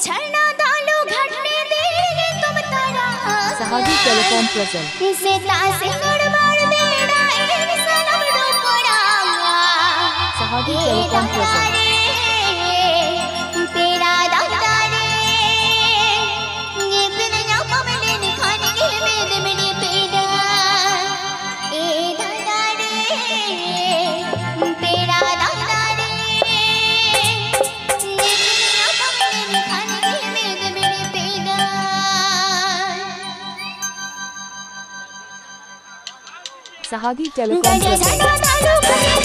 झरना डालो घटने देंगे तुम तारा सहागी टेलीकॉम प्रेजेंट इसे तासे गड़बड़ देना एक सनम डुबड़ा सहागी टेलीकॉम प्रेजेंट तेरा दादा रे ये दुनिया कमले ने खाने के मेरे मेरे पेड़ा ए दादा रे तेरा दादा रे ये दुनिया कमले ने खाने के मेरे मेरे पेड़ा सहागी telecom present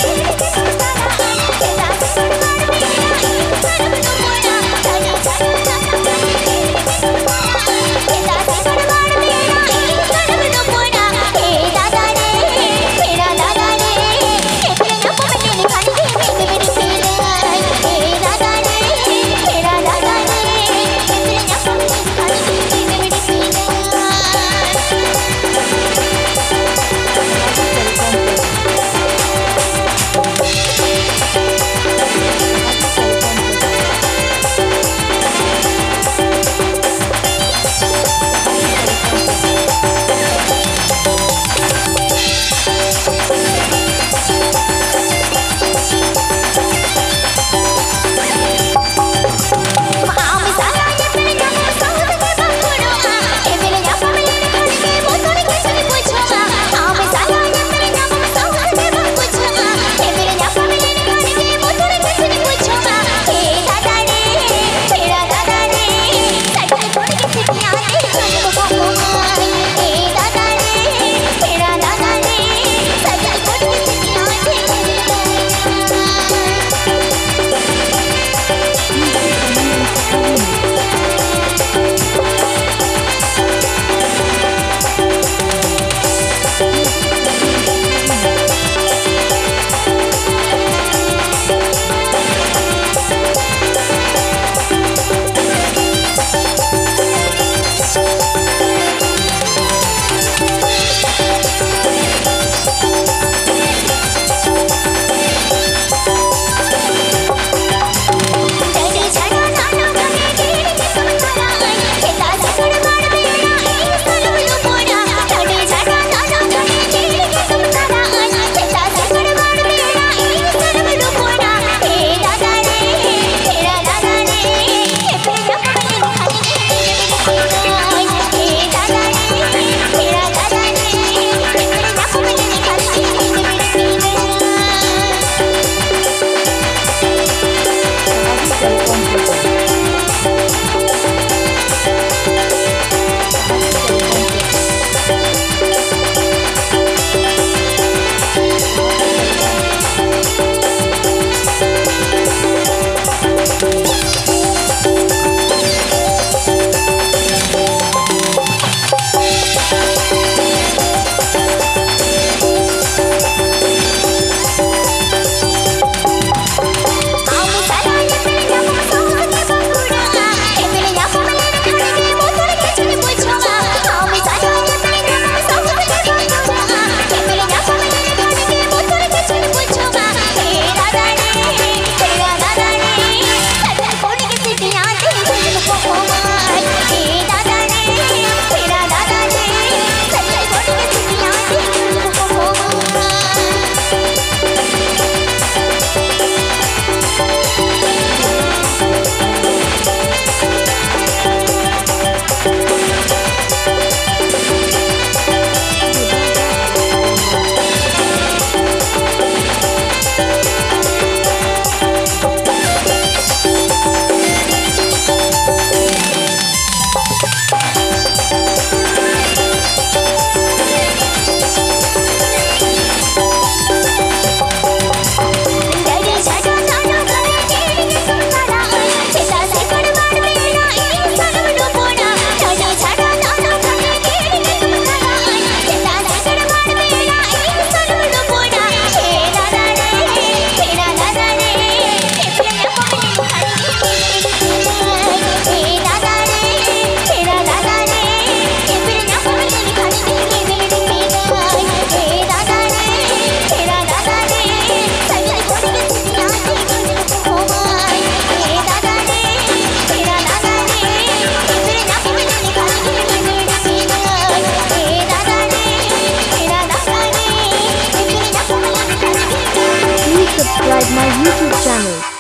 subscribe my YouTube channel.